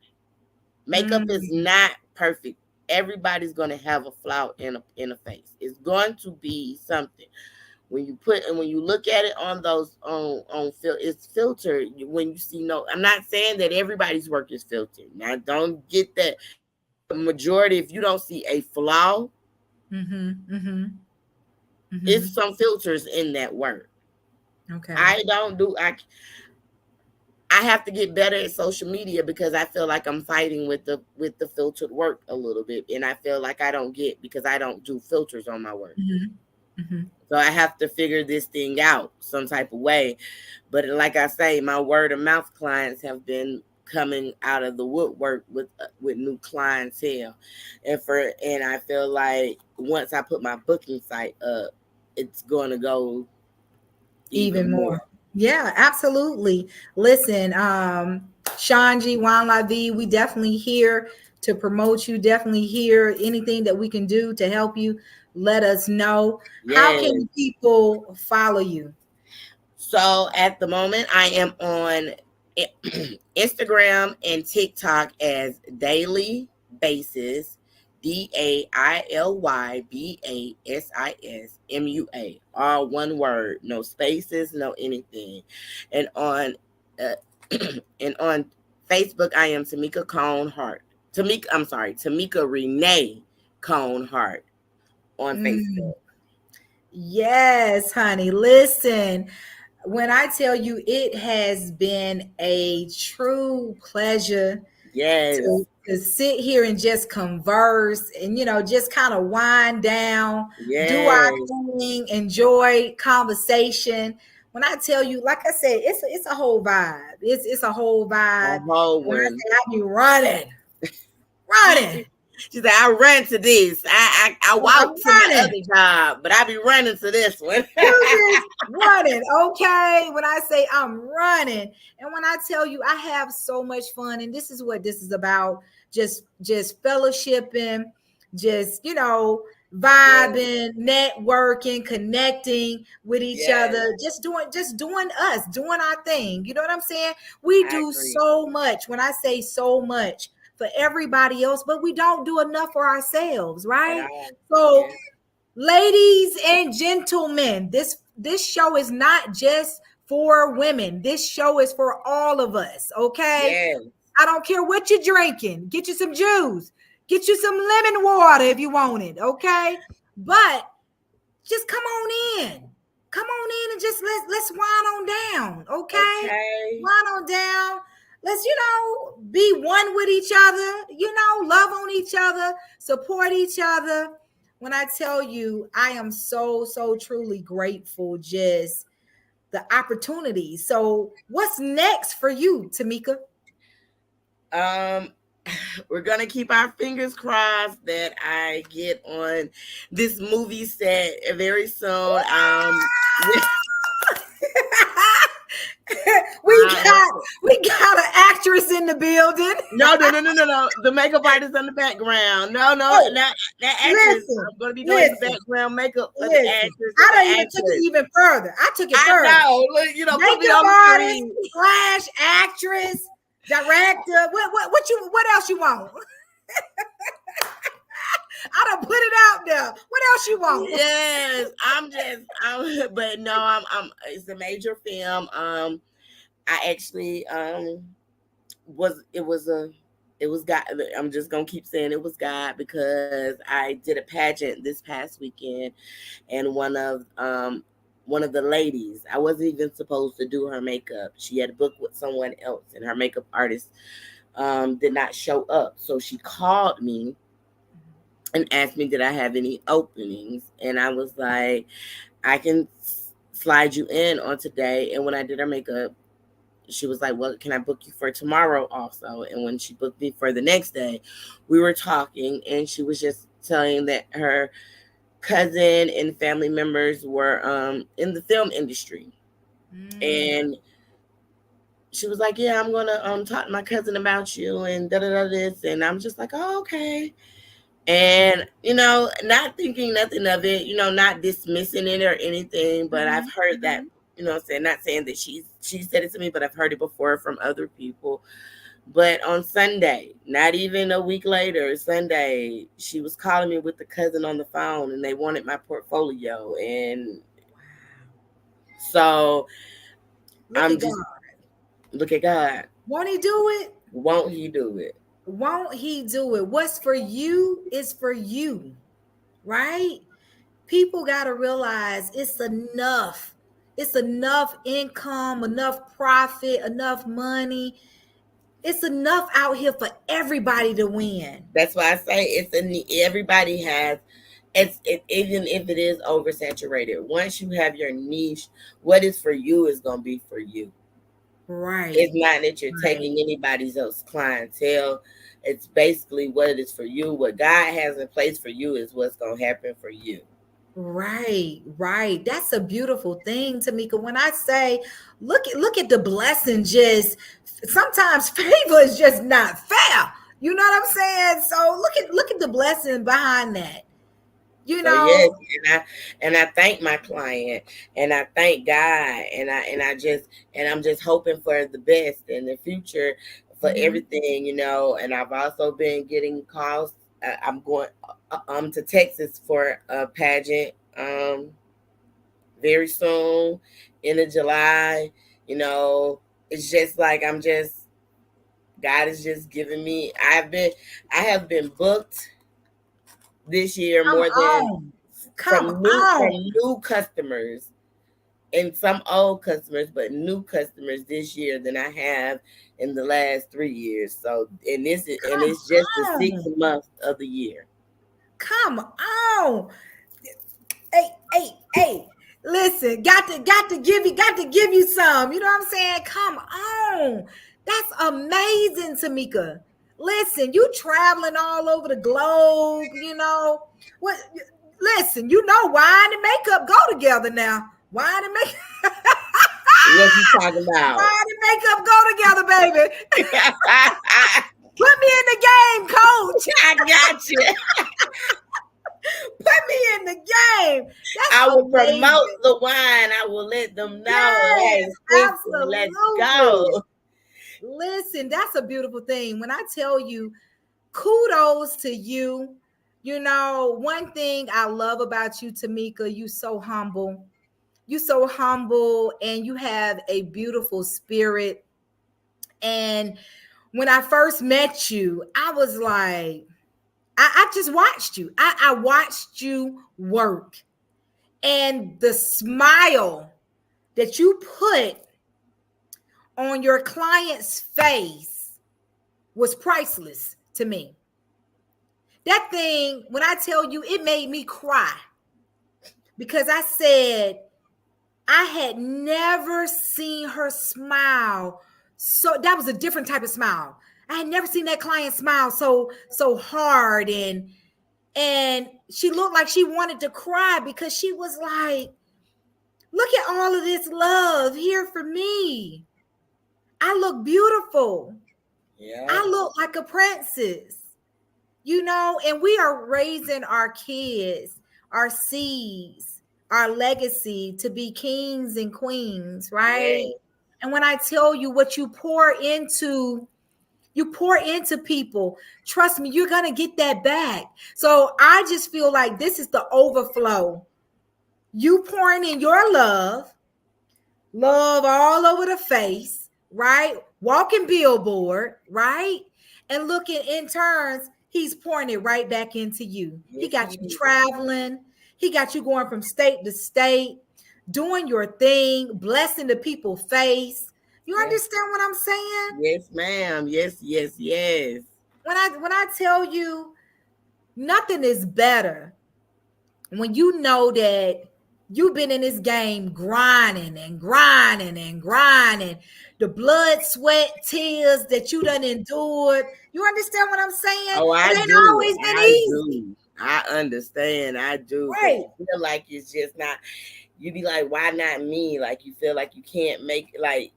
Makeup is Mm. not perfect. Everybody's gonna have a flaw in a face. It's going to be something. When you look at it on those it's filtered. When you see, no, I'm not saying that everybody's work is filtered. Now don't get that. The majority, if you don't see a flaw, Mhm. Mhm. it's Mhm. some filters in that work. Okay. I don't do I have to get better at social media because I feel like I'm fighting with the filtered work a little bit, and I feel like I don't get, because I don't do filters on my work. Mhm. Mhm. So I have to figure this thing out some type of way. But like I say, my word of mouth clients have been coming out of the woodwork with new clientele, and I feel like once I put my booking site up, it's going to go Even even more. more. Yeah, absolutely. Listen, ShonGee, Wine La Vie, we definitely here to promote you. Definitely here. Anything that we can do to help you, let us know. How Yes. can people follow you? So at the moment, I am on Instagram and TikTok as Daily Basis, DAILYBASISMUA, all one word, no spaces, no anything. And on uh, and on Facebook, I am Tameka Cone-Hart. Tameka Renee Cone-Hart on Mm, Facebook. yes, honey. Listen, when I tell you it has been a true pleasure Yes, to sit here and just converse and just kind of wind down, do our yes, thing, enjoy conversation. When I tell you, like I said, it's a whole vibe. It's a whole a vibe. whole When I one. say I be running, She, running, she, she said, I ran to this. I I'm walked to my running. other job, but I be running to this one. You just running, okay? When I say I'm running, and when I tell you I have so much fun, and this is what this is about, just fellowshipping, just Yes, vibing, networking, connecting with each yes, other, just doing us, doing our thing. You know what I'm saying? We I do agree. so much. When I say so much for everybody else, but we don't do enough for ourselves, At right? all. So, Yes, ladies and gentlemen, this show is not just for women. This show is for all of us, okay? yes, I don't care what you're drinking. Get you some juice. Get you some lemon water if you want it, okay? But just come on in. Come on in and just let's wine on down, okay? okay. Wine on down. Let's be one with each other, love on each other, support each other. When I tell you, I am so truly grateful, just the opportunity. So what's next for you, Tameka? Um, we're gonna keep our fingers crossed that I get on this movie set very soon. we I, got we got an actress in the building. no. The makeup artist in the background. No, Oh, not that actress. listen, I'm gonna be doing the listen, background makeup for the listen. actress and I the don't even took it actress. even further. I took it I further. know. Look, put me Makeup on the artist screen. slash actress, director. What else you want? I done put it out there. What else you want? Yes, but no, it's a major film. I actually, it was God. I'm just gonna keep saying it was God, because I did a pageant this past weekend, and one of the ladies, I wasn't even supposed to do her makeup. She had booked with someone else, and her makeup artist did not show up. So she called me and asked me, did I have any openings? And I was like, I can slide you in on today. And when I did her makeup, she was like, well, can I book you for tomorrow also? And when she booked me for the next day, we were talking, and she was just telling that her cousin and family members were in the film industry. And she was like, yeah, I'm gonna talk to my cousin about you and da da da this. And I'm just like, oh, okay. And not thinking nothing of it, not dismissing it or anything, but I've heard that, saying, not saying that she said it to me, but I've heard it before from other people. But on Sunday, not even a week later, Sunday, she was calling me with the cousin on the phone, and they wanted my portfolio. And so I'm just, look at God. Won't he do it? Won't he do it? Won't he do it? What's for you is for you, right? People got to realize it's enough. It's enough income, enough profit, enough money. It's enough out here for everybody to win. That's why I say everybody has. Even if it is oversaturated. Once you have your niche, what is for you is going to be for you. Right. It's not that you're taking anybody's else clientele. It's basically what it is for you. What God has in place for you is what's going to happen for you. Right. That's a beautiful thing, Tameka. When I say, look at the blessing, just sometimes favor is just not fair. You know what I'm saying? So look at the blessing behind that. Yes, and I thank my client, and I thank God, and I'm just hoping for the best in the future for everything, and I've also been getting calls. I'm going to Texas for a pageant very soon in July. It's just like God is just giving me. I have been booked this year more than from new customers and some old customers, but new customers this year than I have in the last 3 years. So, and it's just the 6th month of the year. Come on. Hey. Listen, got to give you some. You know what I'm saying? Come on. That's amazing, Tameka. Listen, you traveling all over the globe, What listen, wine and makeup go together now. Wine and makeup. What you talking about? Wine and makeup go together, baby. Put me in the game, coach. I got you. Put me in the game. I will promote the wine. I will let them know. Yes, hey, absolutely. Let's go. Listen, that's a beautiful thing. When I tell you, kudos to you. One thing I love about you, Tameka, you so humble. You so humble, and you have a beautiful spirit. And when I first met you, I was like, I just watched you. I watched you work. And the smile that you put on your client's face was priceless to me. That thing, when I tell you, it made me cry. Because I said, I had never seen her smile. So that was a different type of smile. I had never seen that client smile so hard, and she looked like she wanted to cry because she was like, look at all of this love here for me. I look beautiful. Yeah. I look like a princess. And we are raising our kids, our seeds, our legacy to be kings and queens, right? Yeah. And when I tell you what you pour into people, trust me, you're going to get that back. So I just feel like this is the overflow. You pouring in your love all over the face, right? Walking billboard, right? And looking in turns, he's pouring it right back into you. Yes, he got you traveling. He got you going from state to state, doing your thing, blessing the people's face. You understand what I'm saying? Yes, ma'am. Yes. When I tell you, nothing is better when you know that You've been in this game grinding and grinding and grinding. The blood, sweat, tears that you done endured. You understand what I'm saying? Oh, I It ain't do. always been I easy. do. I understand. I do. Because Right. you feel like it's just not, you be like, why not me? Like, you feel like you can't make, like,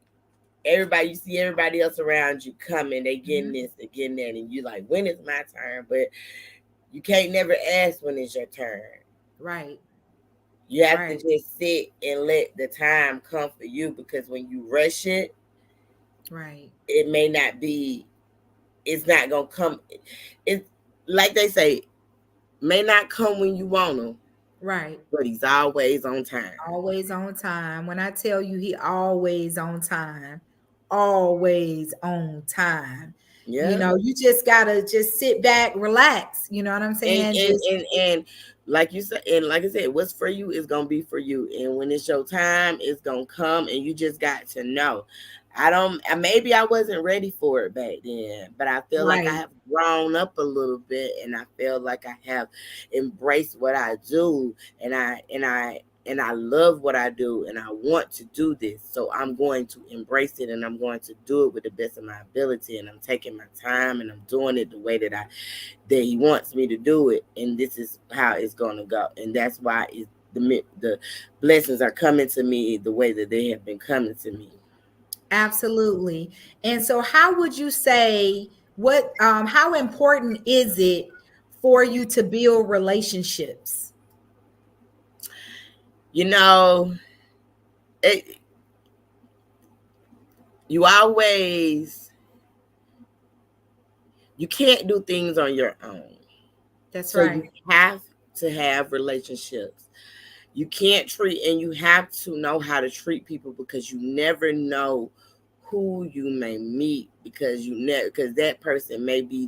everybody, you see everybody else around you coming, they getting this, they getting that, and you like, when is my turn? But you can't never ask when it's your turn. Right. You have to Right. just sit and let the time come for you, because when you rush it, Right. it may not be, it's not gonna come. It's like they say, may not come when you want him, Right. but he's always on time. Always on time. When I tell you he always on time, always on time. You Yeah. know, you just gotta just sit back, relax. You know what I'm and saying? and Just and, and like you said, and like I said, what's for you is gonna be for you, and when it's your time, it's gonna come, and you just got to know. I don't, maybe I wasn't ready for it back then, but I feel like I right. have grown up a little bit, and I feel like I have embraced what I do, and I love what I do, and I want to do this, so I'm going to embrace it, and I'm going to do it with the best of my ability, and I'm taking my time, and I'm doing it the way that he wants me to do it, and this is how it's going to go, and that's why the blessings are coming to me the way that they have been coming to me. Absolutely. And so how would you say what how important is it for you to build relationships? You know, it, you always, you can't do things on your own, That's so you right. have to have relationships. You can't treat, and you have to know how to treat people, because you never know who you may meet, because you never, because that person may be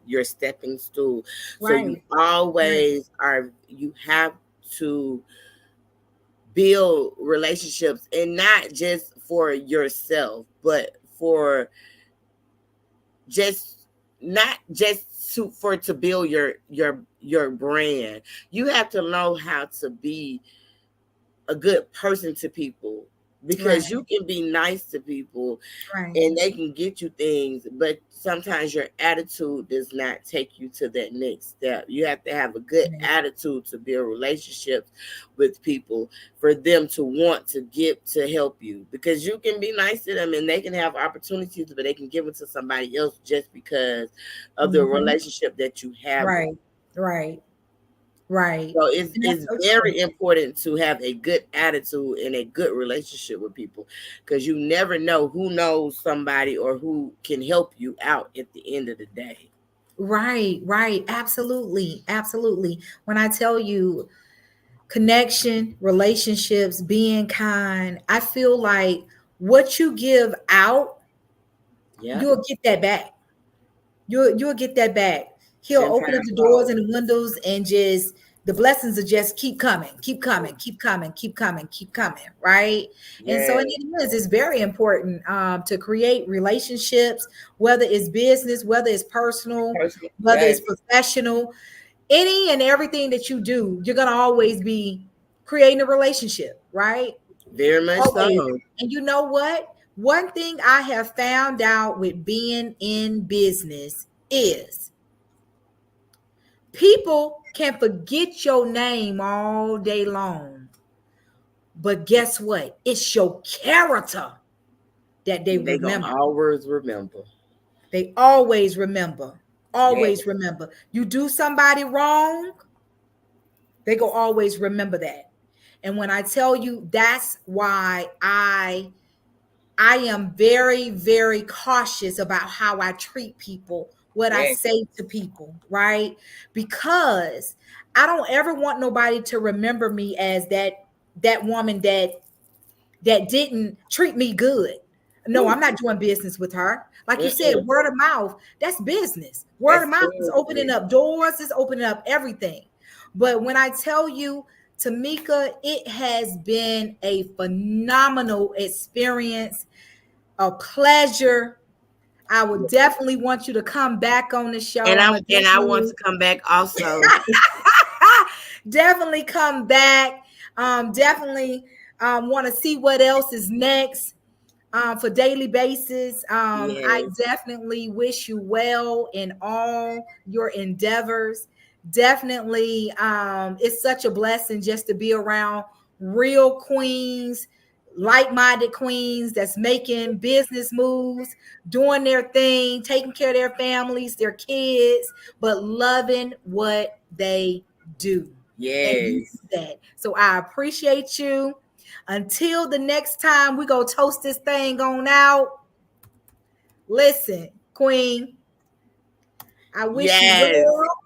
your stepping stool. So you Right. Right. always are, you have to build relationships, and not just for yourself, but for just, not just to build your brand. You have to know how to be a good person to people, because Right. you can be nice to people Right. and they can get you things, but sometimes your attitude does not take you to that next step. You have to have a good Right. attitude to build relationships with people, for them to want to give, to help you, because you can be nice to them and they can have opportunities, but they can give it to somebody else just because of the Mhm. relationship that you have with. Right. Right. Right. So it's And that's it's so true. very important to have a good attitude and a good relationship with people, because you never know who knows somebody or who can help you out at the end of the day. Right, right. Absolutely. Absolutely. When I tell you connection, relationships, being kind, I feel like what you give out, Yeah, you'll get that back. You'll get that back. He'll open up tenfold. the doors and the windows and just the blessings will just keep coming, keep coming, keep coming, keep coming, keep coming, right? And so Yeah, and it is, it's very important to create relationships, whether it's business, whether it's personal, personal. whether Yes, it's professional, any and everything that you do, you're gonna always be creating a relationship, right? very much so. Always. And you know what? One thing I have found out with being in business is people can forget your name all day long. But guess what? It's your character that they They gonna remember. always remember. They always remember. Yeah, Always remember. You do somebody wrong, they go always remember that. And when I tell you, that's why I am very, very cautious about how I treat people, what I yeah. say to people, right? Because I don't ever want nobody to remember me as that woman that didn't treat me good. No, Ooh, I'm not doing business with her. Like you said, mm-mm. word of mouth, that's business. Word That's of mouth is opening business. up doors, it's opening up everything. But when I tell you, Tameka, it has been a phenomenal experience, a pleasure. I would definitely want you to come back on the show. And I'm I gonna and I want definitely to come back also. definitely come back. Definitely want to see what else is next. For daily basis. I Yes. definitely wish you well in all your endeavors. Definitely, it's such a blessing just to be around real queens, like-minded queens that's making business moves, doing their thing, taking care of their families, their kids, but loving what they do. And you Yes. do that. So I appreciate you. Until the next time we go toast this thing on out. Listen, Queen, I wish you Yes. well,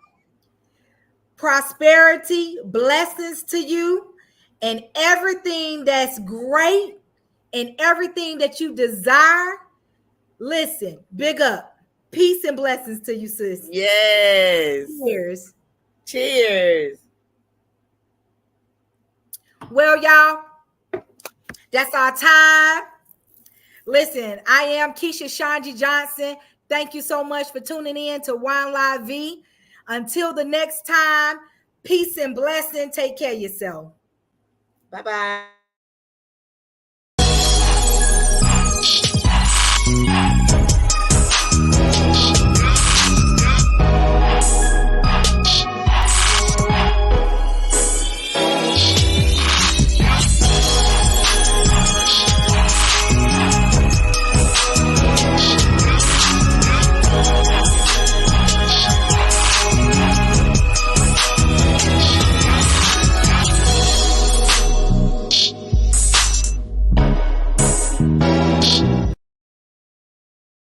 prosperity, blessings to you, and everything that's great and everything that you desire. Listen, big up. Peace and blessings to you, sis. Yes. Cheers. Cheers. Well, y'all, that's our time. Listen, I am Keisha ShonGee Johnson. Thank you so much for tuning in to Wine La Vie. Until the next time, peace and blessing. Take care of yourself. Bye-bye.